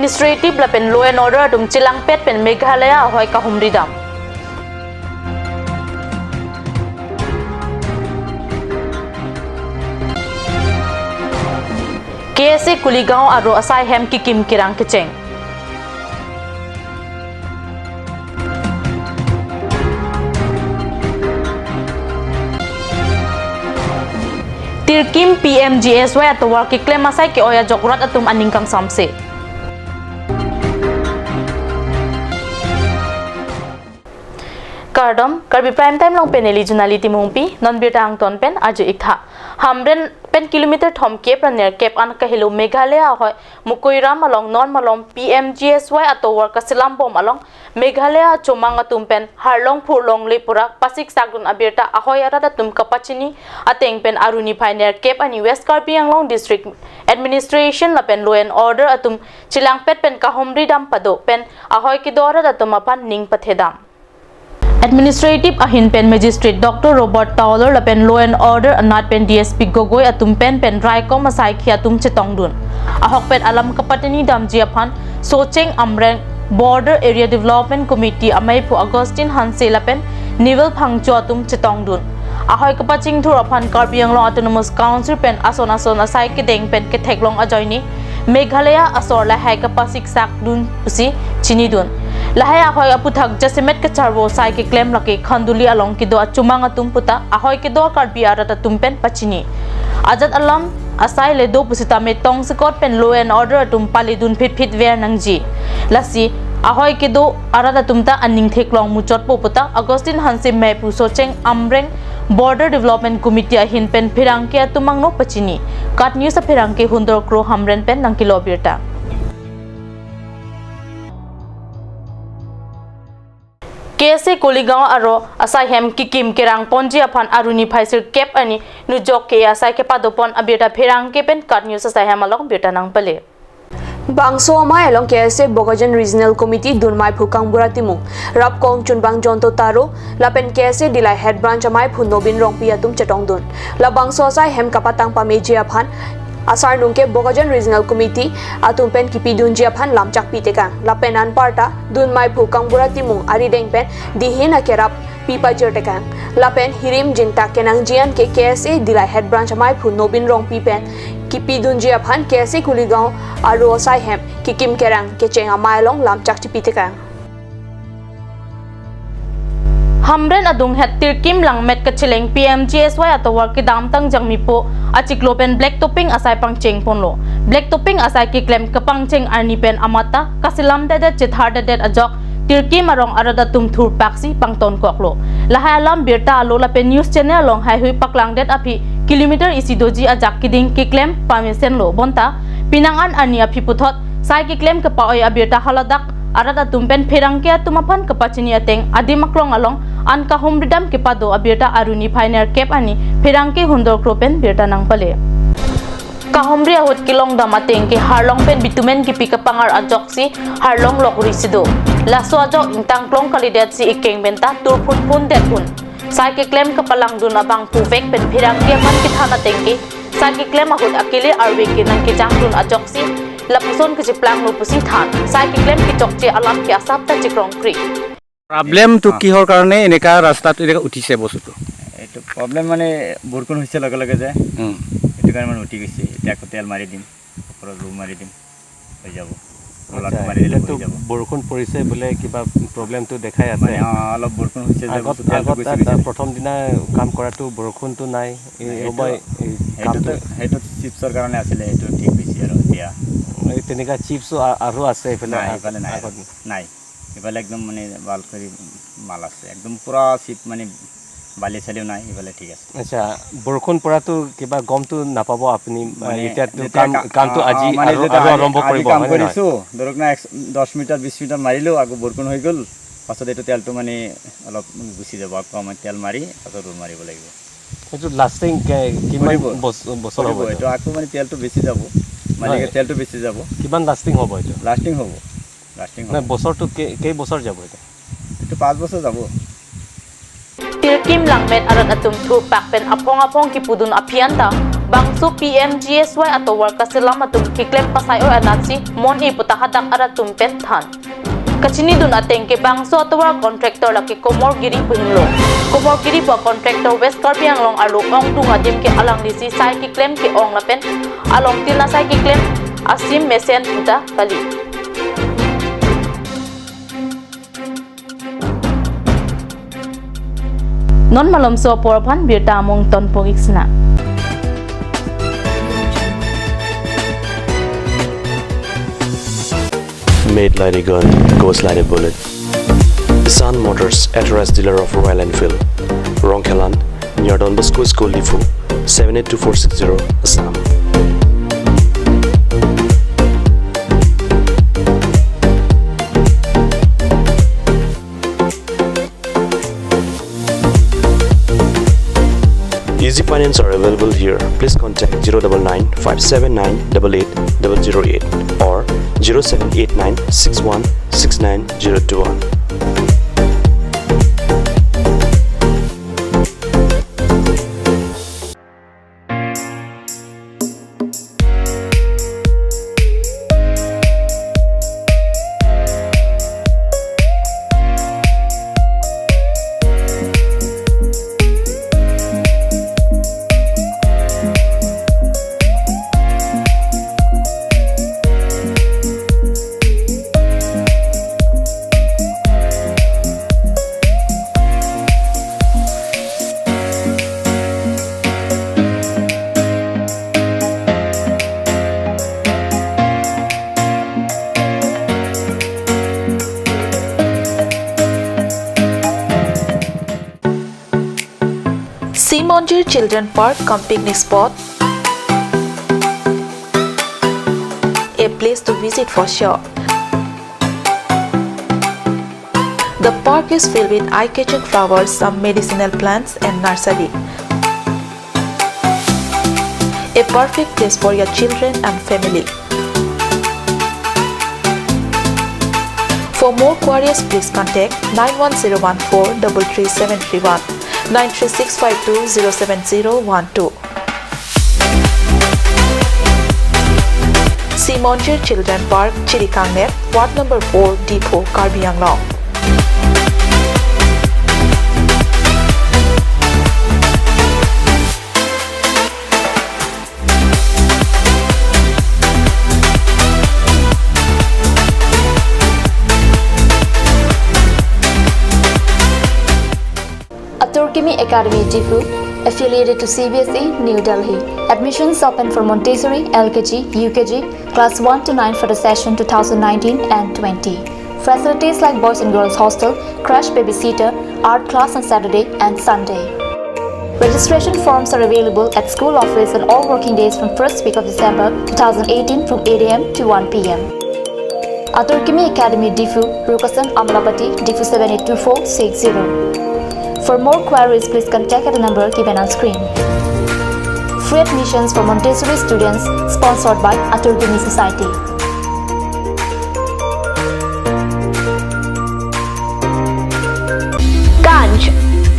administrative la pen law and order atum chilang pet pen Meghalaya ahoy kahumri dam KSA Kuligaon aro asai hem kikim kirang kicheng Tirkim PMGSY atau warki klaim asai ke oya jokrat atum aningkang samse Kardom Karbi prime time long peneli junality mungpi non birtang ton pen aju ikha hamren pen kilometer thom kep raner kep an ka hello Meghalaya hoy mukoiram along non malong PMGSY atau warka silam bom along Meghalaya chomang atum pen harlong phurlong lepura pasik sagun abirta ahoy arada tum kapachini ateng pen aruni pioneer kep ani West Karbi Anglong district administration la pen law and order atum chilang pet pen kahomri dam pado pen ahoy ki dora datum apan ning pathedam Administrative ahin pen magistrate Dr. Robert Towler la pen law and order anat pen DSP Gogoi atum pen Raikom asai khi atum chetongdun ahok pen alam kapatani dam jiaphan socheng amreng border area development committee amai phu Augustine Hanse la pen nivel phangcho atum chetongdun ahoy kapaching thur aphan Karbi Anglong autonomous council pen ason asai ke deng pen ke theklong ajoini Meghalaya asor la hai kapasik sak dun pusi chini dun lahai ahoy aputhak jasimet ke charbo sai ke claim laki khanduli along ki do achumang atum puta ahoy ke do Karbi arata tumpen pachini ajat alam asai le do pusita me tong sikot pen law and order atum palidun fit ver nangji lasi ahoy ke do arata tumta aning theklong muchot poputa Augustine Hanse me pu socheng amreng border development committee ahin pen phirangke atumang no pachini kat news phirangke hundor kro hamren pen nangkilo birta KSA Kuligaon aro asai hem kikim kerang ponji aphan aruni phaisir kep ani nujok ke asai ke padopon abirta phirang ke pen kat news asai hem along birta nang pale Bangso amai along KSA Bogajan Regional Committee Dunmai Phukang Buratimu Rapkong Chunbang Jonto Taro Lapen KSA Dilai Head Branch amai Phu Nobin Rongpi atum chetongdun la bangso asai hem kapatang pameji aphan asar nungke Bogajan Regional Committee atum pen kipi dunji aphan lamchak pitekang lapen an parta Dunmai Phukang Buratimu ari deng pen dihin akerap pipa jertekang lapen hirim jinta kenang jian ke KSA Dilai Head Branch amai Phu Nobin Rongpi pen kipi dunji aphan KSA Kuligaon aro asai hem kikim kerang kecheng amai long lamchak tipitekang Hamren adung het tirkim lang met kachileng PMGSY atau warki dam tang jangmi po achiklopen black topping asai pangcheng ponlo black topping asai ki claim kapangcheng arni pen amata kasilam dada chithar dada ajok tirkim arong arada tum thur paksi pangton koklo lahai alam birta alo la pen news channel long hai hui paklang det api kilometer isidoji ajak kiding ki claim permission lo bonta pinangan ani api puthot sai ki claim ka paoi abirta haladak arada tumpen phirangke tumaphan kapachini ateng adimaklong along an ka homridam ke pado abirta aruni pioneer kep ani phirangke hundor kropen birta nang pale ka homri ahut kilong damateng ke harlong pen bitumen ki pikapangar ajoksi harlong lokuri sido laso ajok intang klong kalidet si ikeng benta turphun phun det phun sai ke claim ka palang dun abang puvek pen phirangke man ki thana tengke sai ke claim ahut akile arwe ke nang ke jangdun ajoksi lapuson ke jiplang no pusi than sai ki claim ki chokche alam ki asap ta chikrong kri problem तो किहर कारणे एनेका रास्ता एनेका उठिसे बस्तुটো एतो problem माने बरकुन होइसे लगे लगे जाय एतो कारणे माने उठि गइसे त्याको तेल मारि दिम ओपर रू मारि दिम হৈ যাব ওলাত মাৰি দিলে হৈ যাব বৰকুন পৰিছে বলে কিবা প্ৰবলেম তো দেখাই আছে অলপ বৰকুন হৈছে যে আগত প্ৰথম দিনা কাম কৰাটো বৰকুনটো নাই এবাই হেটো চিপছৰ কাৰণে আছিল হেটো ঠিক হৈছে আৰু দিয়া এই তেনেকা চিপছ আৰু আছে এফালে নাই এফালে একদম মানে বাল কৰি মাল আছে একদম পুরা চিপ মানে বালি চালিও নাই এফালে ঠিক আছে আচ্ছা বৰকুন পৰাটো কিবা গমটো নাপাব আপুনি এটা কামটো আজি আৰু আৰম্ভ কৰিব কাম কৰিছো ধৰক না 10 মিটাৰ 20 মিটাৰ মাৰিলো আগো বৰকুন হৈ গল পাছত এটো তেলটো মানে অলপ গুছি যাব কম তেল মাৰি পাছত ৰুল মাৰিব লাগিব এটো লাস্টিং কিমান বছৰ হ'ব এটো আকো মানে তেলটো বেছি যাব মালিকে তেলটো বেছি যাব কিমান লাস্টিং হ'ব এটো লাস্টিং হ'ব না বছৰটো কেই বছৰ যাব এটা এটো 5 বছৰ যাব tirkim langmet arat atum thu pakpen apong ki pudun apianta bangsu PMGSY atowar kasilam atum kiklem pasay or anatsi mon iputahadak aratum pethan kachini dun ateng ke bangso atowar contractor laki komorgiri buhinglo komorgiri ba contractor West Karbi anglong alo ong dung adim ke alang lisi sai kiklem ke ong lapen along tina sai kiklem asim mesen puta kali non malom so porphan birta mong ton pogiksna Made like a gun, goes like a bullet. Sun Motors, authorized dealer of Royal Enfield, Rongkelan, near Don Bosco School Lifu, 782460, Assam. Easy finance are available here. Please contact 099 579 88008 or 0789 61 69021. Simonjir Children Park cum picnic spot, a place to visit for sure. The park is filled with eye-catching flowers, some medicinal plants and nursery. A perfect place for your children and family. For more queries, please contact 91014 33731. 93652 Simonjir Children Park, Chirikangnet, Ward number 4, Depot, Karbi Anglong. Karbi Academy Difu, affiliated to CBSE, New Delhi. Admissions open for Montessori, LKG, UKG, class 1 to 9 for the session 2019 and 20. Facilities like boys and girls hostel, crash babysitter, art class on Saturday and Sunday. Registration forms are available at school office on all working days from 1st week of December 2018 from 8 a.m. to 1 p.m. Karbi Academy Difu, Rukasan Amlapati, Difu 782460. For more queries, please contact the number given on screen. Free admissions for Montessori students, sponsored by Karbi Society. Ganj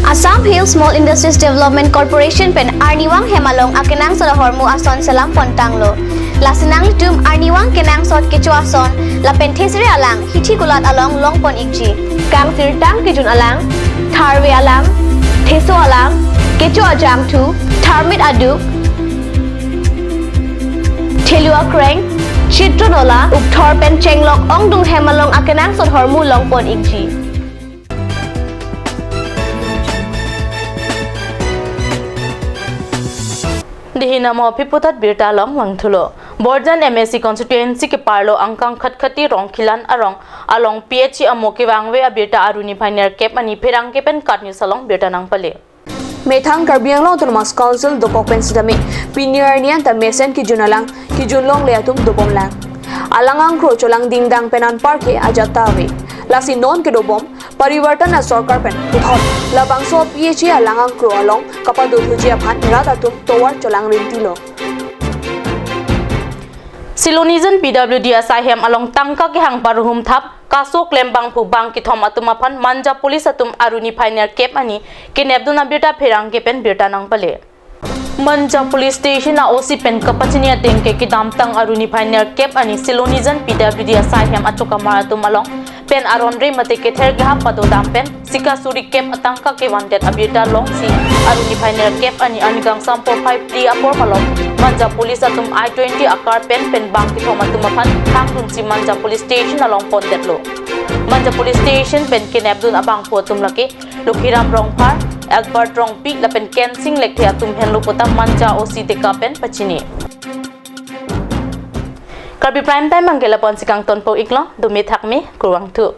Assam Hill Small Industries Development Corporation pen Arniwang Hemalong akenang sa hormu ason salam pontanglo. Lasinang litum Arniwang kenang sot kecu ason la pentesiri alang hithi gulat along longpon ikji. Kang sirtang kijun alang Tharwe alang, Theso alang, Kecho ajam tu, Tharmit aduk, Thelua kreng, Chitronola, Upthor pen chenglok ongdung hemalong akenang sot hormu longpon ikji. Dihina mo piputat birta long wangthulo. Borjan MSC constituency ke parlo angkang khatkhati rongkhilan arong along PH amoke wangwe abirta aruni pioneer cap ani pherang ke pen katni salong birta nang pale. Methang Karbi Anglong Autonomous Council dopok pen sidami pioneer nian ta mesen ki junalang ki junlong leatum dopom lang. Alangang kro cholang dingdang penan parke ajatawe. Lasi non ke dobom परिवर्तन सरकार pen उठल लबांगसो PHA अलांगां crow along कपादो थुजिया भान रादातुम तोवार चलांग रिंतिलो सिलोनिजन PWD असाहेम along तंका के Hong पारुहुम थाप कासो क्लेमबांग फु बांग की थोम अतुम अपन मानजा police अतुम Aruni final cap अनि के नेबदुना बिरटा फेरांग के पेन बिरटा नंग पले Manja Police Station na OC pen kapachiniya ting ke kidam tang aruni pioneer cap ani silonizan PWD asai hem achuka maratum along pen aron re mate ke ther ga pado dam pen sika suri cap atangka ke wanted abita long si aruni pioneer cap ani anigang sampo 5 d apor malong Manja Police atum I-20 akar pen bang ki thoma tumaphan thangdun si Manja Police Station along pondetlo Manja Police Station pen kinabdun abang po tumlaki Lukhiram Rongphar Albert Rongpi lapen kensing lekhe atum henlo pota Manja OC deka pen pachini Karbi prime time manggela pon sikang tonpo iklo dumi thakmi kurwang tu